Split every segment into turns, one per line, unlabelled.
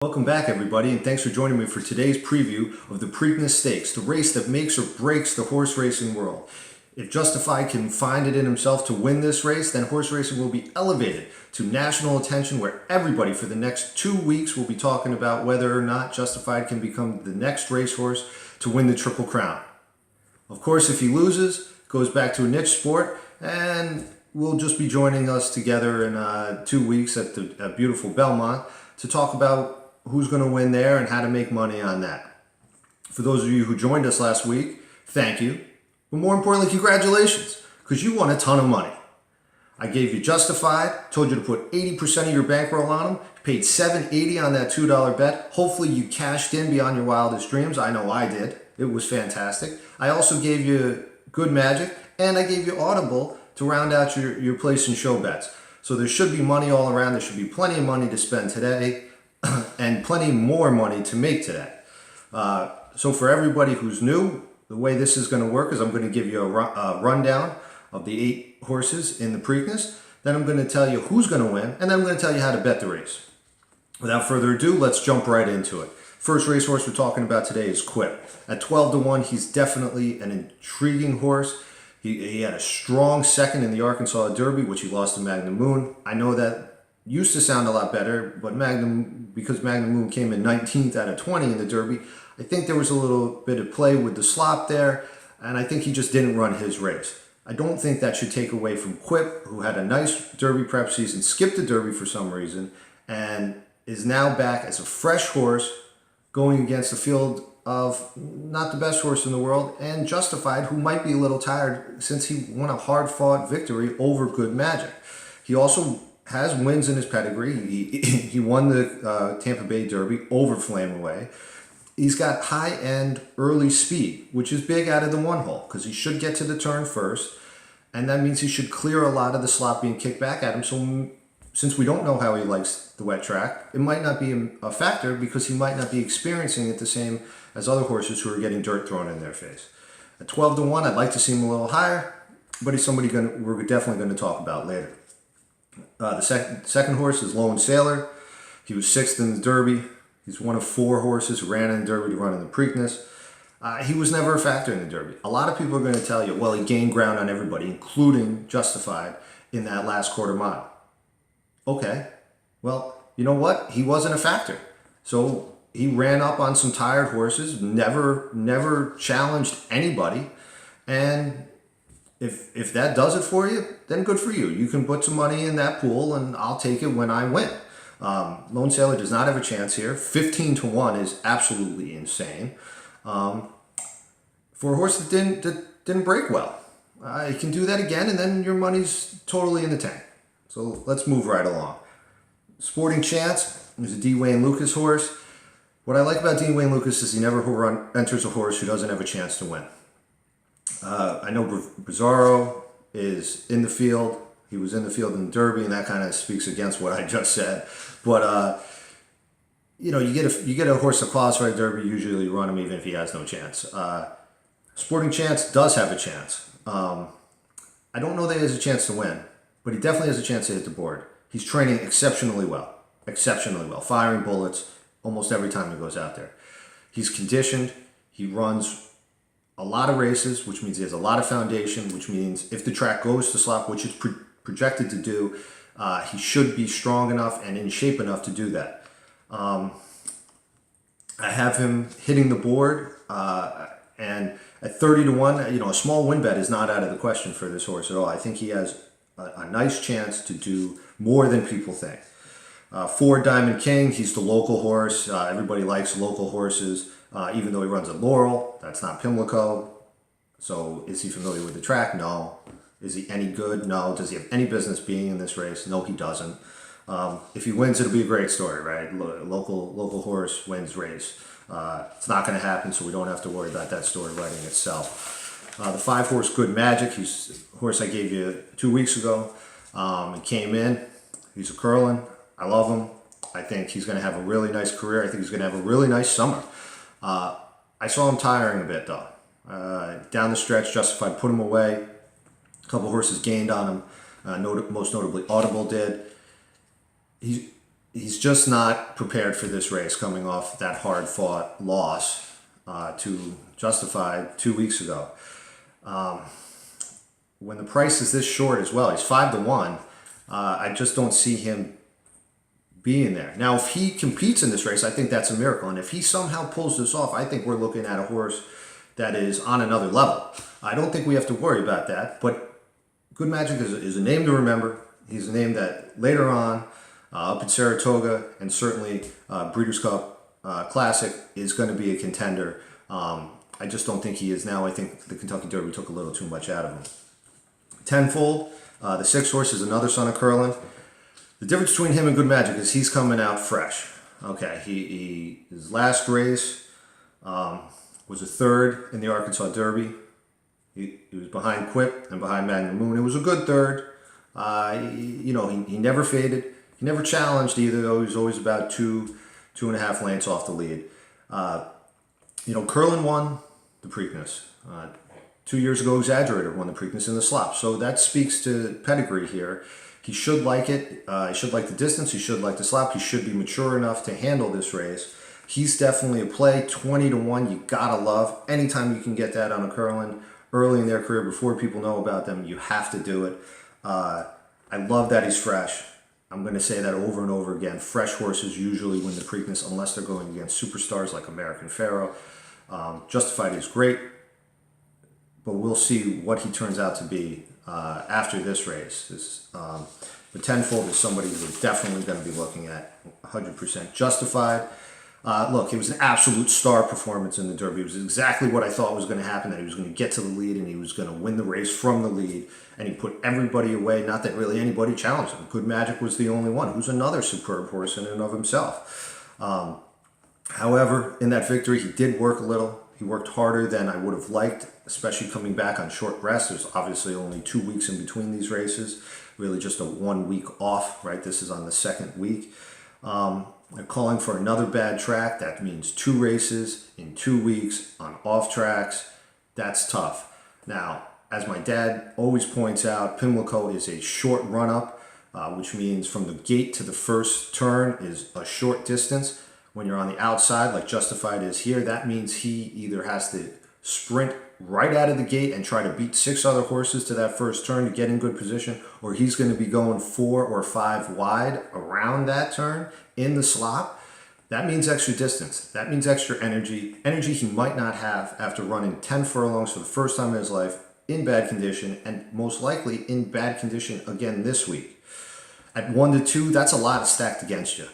Welcome back, everybody, and thanks for joining me for today's preview of the Preakness Stakes, the race that makes or breaks the horse racing world. If Justified can find it in himself to win this race, then horse racing will be elevated to national attention, where everybody for the next 2 weeks will be talking about whether or not Justified can become the next racehorse to win the Triple Crown. Of course, if he loses, goes back to a niche sport, and we'll just be joining us together in 2 weeks at beautiful Belmont to talk about who's going to win there and how to make money on that. For those of you who joined us last week, thank you. But more importantly, congratulations, because you won a ton of money. I gave you Justified, told you to put 80% of your bankroll on him, paid $7.80 on that $2 bet. Hopefully you cashed in beyond your wildest dreams. I know I did. It was fantastic. I also gave you Good Magic, and I gave you Audible to round out your place and show bets. So there should be money all around. There should be plenty of money to spend today and plenty more money to make today. So for everybody who's new, the way this is going to work is I'm going to give you a rundown of the 8 horses in the Preakness. Then I'm going to tell you who's going to win, and then I'm going to tell you how to bet the race. Without further ado, let's jump right into it. First racehorse we're talking about today is Quip. At 12-1, he's definitely an intriguing horse. He had a strong second in the Arkansas Derby, which he lost to Magnum Moon. I know that used to sound a lot better, but because Magnum Moon came in 19th out of 20 in the Derby, I think there was a little bit of play with the slop there, and I think he just didn't run his race. I don't think that should take away from Quip, who had a nice Derby prep season, skipped the Derby for some reason, and is now back as a fresh horse going against a field of not the best horse in the world, and Justified, who might be a little tired since he won a hard-fought victory over Good Magic. He also has wins in his pedigree. He won the Tampa Bay Derby over Flame Away. He's got high-end early speed, which is big out of the one hole, because he should get to the turn first, and that means he should clear a lot of the slop being kicked back at him. So since we don't know how he likes the wet track, it might not be a factor, because he might not be experiencing it the same as other horses who are getting dirt thrown in their face. At 12-1, I'd like to see him a little higher, but he's somebody we're definitely going to talk about later. The second horse is Lone Sailor. He was 6th in the Derby. He's one of 4 horses who ran in the Derby to run in the Preakness. He was never a factor in the Derby. A lot of people are going to tell you, well, he gained ground on everybody, including Justified, in that last quarter mile. Okay, well, you know what? He wasn't a factor. So he ran up on some tired horses, never challenged anybody, and if that does it for you, then good for you. You can put some money in that pool, and I'll take it when I win. Lone Sailor does not have a chance here. 15-1 is absolutely insane for a horse that didn't break well. You can do that again, and then your money's totally in the tank. So let's move right along. Sporting Chance is a D. Wayne Lucas horse. What I like about D. Wayne Lucas is he never enters a horse who doesn't have a chance to win. I know Bizarro is in the field. He was in the field in the Derby, and that kind of speaks against what I just said. But you get a horse that qualifies for Derby, usually you run him even if he has no chance. Sporting Chance does have a chance. I don't know that he has a chance to win, but he definitely has a chance to hit the board. He's training exceptionally well, firing bullets almost every time he goes out there. He's conditioned. He runs a lot of races, which means he has a lot of foundation, which means if the track goes to slop, which it's projected to do, he should be strong enough and in shape enough to do that. I have him hitting the board, and at 30-1, a small win bet is not out of the question for this horse at all. I think he has a nice chance to do more than people think. 4 Diamond King, he's the local horse. Everybody likes local horses. Even though he runs at Laurel, that's not Pimlico. So is he familiar with the track? No. Is he any good? No. Does he have any business being in this race? No, he doesn't. If he wins, it'll be a great story, right? Local horse wins race. It's not going to happen, so we don't have to worry about that story writing itself. The 5-horse Good Magic, he's a horse I gave you 2 weeks ago. He came in. He's a curlin. I love him. I think he's going to have a really nice career. I think he's going to have a really nice summer. I saw him tiring a bit, though. Down the stretch, Justified put him away. A couple horses gained on him. Most notably, Audible did. He he's just not prepared for this race coming off that hard-fought loss to Justified 2 weeks ago. When the price is this short as well, he's 5-1. I just don't see him being there. Now, if he competes in this race, I think that's a miracle. And if he somehow pulls this off, I think we're looking at a horse that is on another level. I don't think we have to worry about that. But Good Magic is a name to remember. He's a name that later on, up at Saratoga and certainly Breeders' Cup Classic, is going to be a contender. I just don't think he is now. I think the Kentucky Derby took a little too much out of him. Tenfold, the 6 horse, is another son of Curlin. The difference between him and Good Magic is he's coming out fresh. Okay, his last race was a 3rd in the Arkansas Derby. He was behind Quip and behind Magnum Moon. It was a good 3rd. He never faded. He never challenged either, though. He was always about 2.5 lengths off the lead. Curlin won the Preakness. 2 years ago, Exaggerator won the Preakness in the slop. So that speaks to pedigree here. He should like it. He should like the distance. He should like the slop. He should be mature enough to handle this race. He's definitely a play. 20-1, you gotta love. Anytime you can get that on a Curlin early in their career, before people know about them, you have to do it. I love that he's fresh. I'm going to say that over and over again. Fresh horses usually win the Preakness unless they're going against superstars like American Pharoah. Justified is great, but we'll see what he turns out to be after this race. But Tenfold is somebody we're definitely going to be looking at 100%. Justified. Look, it was an absolute star performance in the Derby. It was exactly what I thought was going to happen, that he was going to get to the lead and he was going to win the race from the lead. And he put everybody away. Not that really anybody challenged him. Good Magic was the only one, who's another superb horse in and of himself. However, in that victory, he did work a little. He worked harder than I would have liked, especially coming back on short rest. There's obviously only 2 weeks in between these races. Really just a 1 week off, right? This is on the 2nd week. They're calling for another bad track. That means 2 races in 2 weeks on off tracks. That's tough. Now, as my dad always points out, Pimlico is a short run-up, which means from the gate to the first turn is a short distance. When you're on the outside, like Justified is here, that means he either has to sprint right out of the gate and try to beat 6 other horses to that first turn to get in good position, or he's going to be going 4 or 5 wide around that turn in the slop. That means extra distance. That means extra energy he might not have after running 10 furlongs for the first time in his life in bad condition, and most likely in bad condition again this week. At 1-2, that's a lot stacked against you.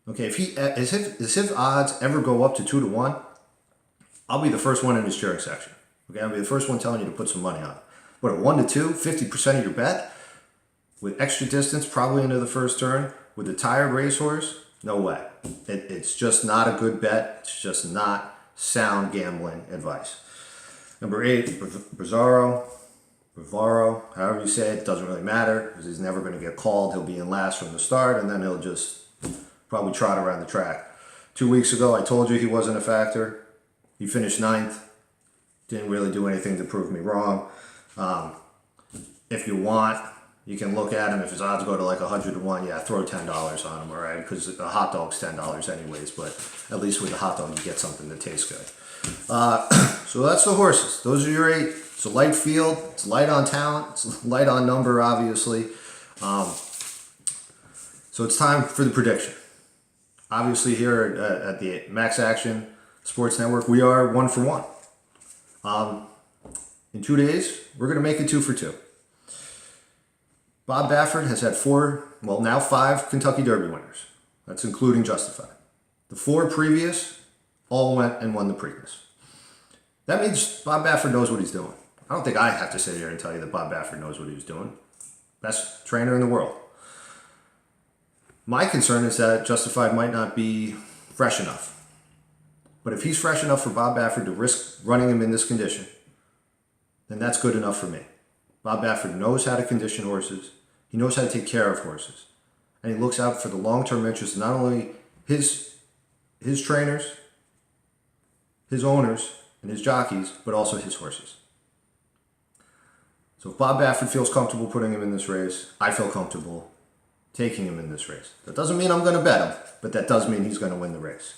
Okay, if his odds ever go up to 2-1, I'll be the first one in his cheering section. Okay, I'll be the first one telling you to put some money on it. But at 1-2, 50% of your bet, with extra distance probably into the first turn, with a tired racehorse, no way. It's just not a good bet. It's just not sound gambling advice. Number 8, Bravaro, however you say it, doesn't really matter, because he's never going to get called. He'll be in last from the start, and then he'll just probably trot around the track. 2 weeks ago, I told you he wasn't a factor. He finished 9th. Didn't really do anything to prove me wrong. If you want, you can look at him. If his odds go to like 100-1, yeah, throw $10 on him, all right? Because a hot dog's $10 anyways, but at least with the hot dog, you get something that tastes good. So that's the horses. Those are your 8. It's a light field. It's light on talent. It's light on number, obviously. So it's time for the prediction. Obviously, here at the Max Action Sports Network, we are 1 for 1. In 2 days, we're going to make it 2 for 2. Bob Baffert has had 5 Kentucky Derby winners. That's including Justified. The 4 previous all went and won the Preakness. That means Bob Baffert knows what he's doing. I don't think I have to sit here and tell you that Bob Baffert knows what he was doing. Best trainer in the world. My concern is that Justified might not be fresh enough. But if he's fresh enough for Bob Baffert to risk running him in this condition, then that's good enough for me. Bob Baffert knows how to condition horses. He knows how to take care of horses. And he looks out for the long-term interests of not only his trainers, his owners, and his jockeys, but also his horses. So if Bob Baffert feels comfortable putting him in this race, I feel comfortable taking him in this race. That doesn't mean I'm going to bet him, but that does mean he's going to win the race.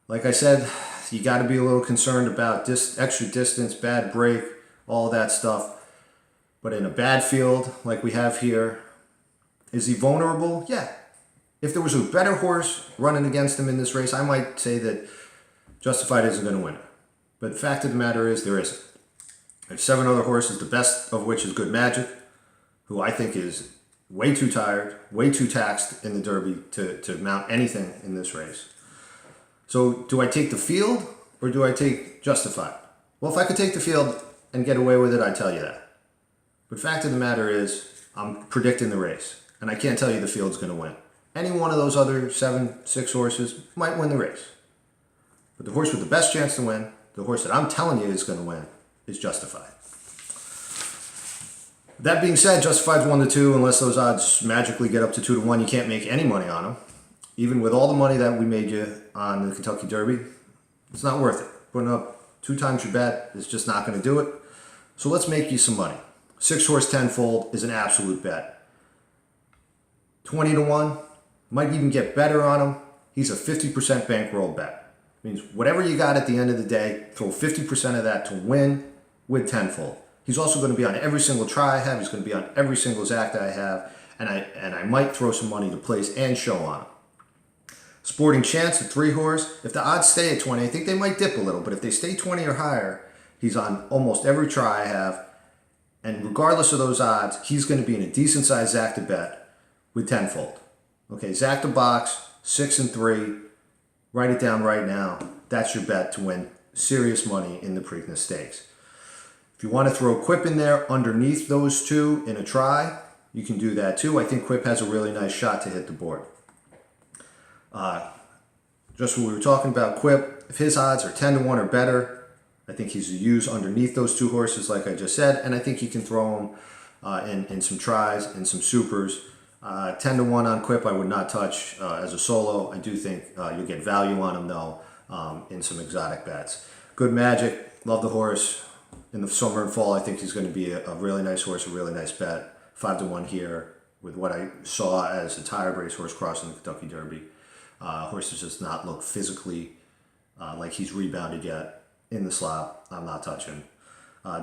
Like I said, you got to be a little concerned about extra distance, bad break, all that stuff. But in a bad field like we have here, is he vulnerable? Yeah. If there was a better horse running against him in this race, I might say that Justified isn't going to win it. But the fact of the matter is, there isn't. There's 7 other horses, the best of which is Good Magic, who I think is way too tired, way too taxed in the Derby to mount anything in this race. So do I take the field or do I take Justified? Well, if I could take the field and get away with it, I'd tell you that. But the fact of the matter is, I'm predicting the race, and I can't tell you the field's going to win. Any one of those other 6 horses might win the race. But the horse with the best chance to win, the horse that I'm telling you is going to win, is Justified. That being said, Justified's 1-2. Unless those odds magically get up to 2-1, you can't make any money on them. Even with all the money that we made you on the Kentucky Derby, it's not worth it. Putting up 2 times your bet is just not going to do it. So let's make you some money. 6 horse tenfold is an absolute bet. 20-1, might even get better on him. He's a 50% bankroll bet. Means whatever you got at the end of the day, throw 50% of that to win with tenfold. He's also going to be on every single try I have. He's going to be on every single Zac that I have. And I might throw some money to place and show on him. Sporting Chance, a 3 horse. If the odds stay at 20, I think they might dip a little. But if they stay 20 or higher, he's on almost every try I have. And regardless of those odds, he's going to be in a decent size Zac to bet with tenfold. Okay, Zac to box, 6-3. Write it down right now. That's your bet to win serious money in the Preakness Stakes. If you want to throw Quip in there underneath those 2 in a try, you can do that too. I think Quip has a really nice shot to hit the board. Just when we were talking about Quip, if his odds are 10-1 or better, I think he's to use underneath those 2 horses like I just said, and I think you can throw him in some tries and some supers. 10-1 on Quip I would not touch as a solo. I do think you'll get value on him though in some exotic bets. Good Magic, love the horse. In the summer and fall, I think he's going to be a really nice horse, a really nice bet. 5-1 here with what I saw as a tired racehorse crossing the Kentucky Derby. Horse does not look physically like he's rebounded yet in the slop. I'm not touching.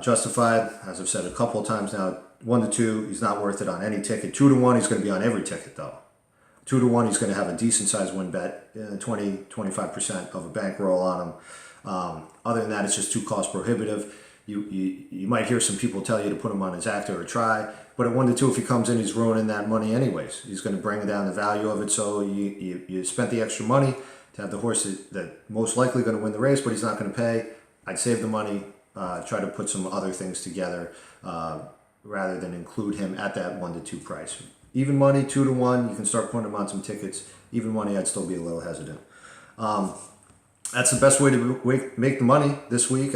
Justified, as I've said a couple of times now, 1-2, he's not worth it on any ticket. 2-1, he's going to be on every ticket though. 2-1, he's going to have a decent size win bet, 20-25% of a bankroll on him. Other than that, it's just too cost prohibitive. You might hear some people tell you to put him on his actor or try, but at 1-2, if he comes in, he's ruining that money anyways. He's going to bring down the value of it. So you spent the extra money to have the horse that most likely going to win the race, but he's not going to pay. I'd save the money, try to put some other things together rather than include him at that 1-2 price. Even money, 2-1, you can start putting him on some tickets. Even money, I'd still be a little hesitant. That's the best way to make the money this week.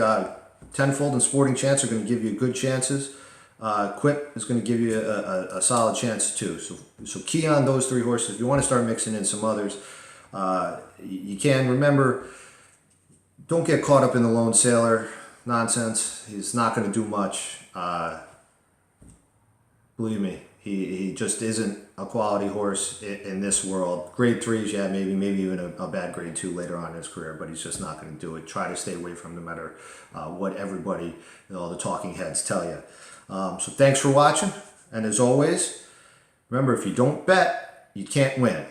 Tenfold and Sporting Chance are going to give you good chances. Quip is going to give you a solid chance too. So key on those 3 horses. If you want to start mixing in some others, you can. Remember, don't get caught up in the lone sailor nonsense. He's not going to do much. Believe me, he just isn't a quality horse in this world. Grade 3s, yeah, maybe even a bad grade 2 later on in his career, but he's just not going to do it. Try to stay away from him no matter what everybody, all the talking heads tell you. So thanks for watching, and as always, remember, if you don't bet, you can't win.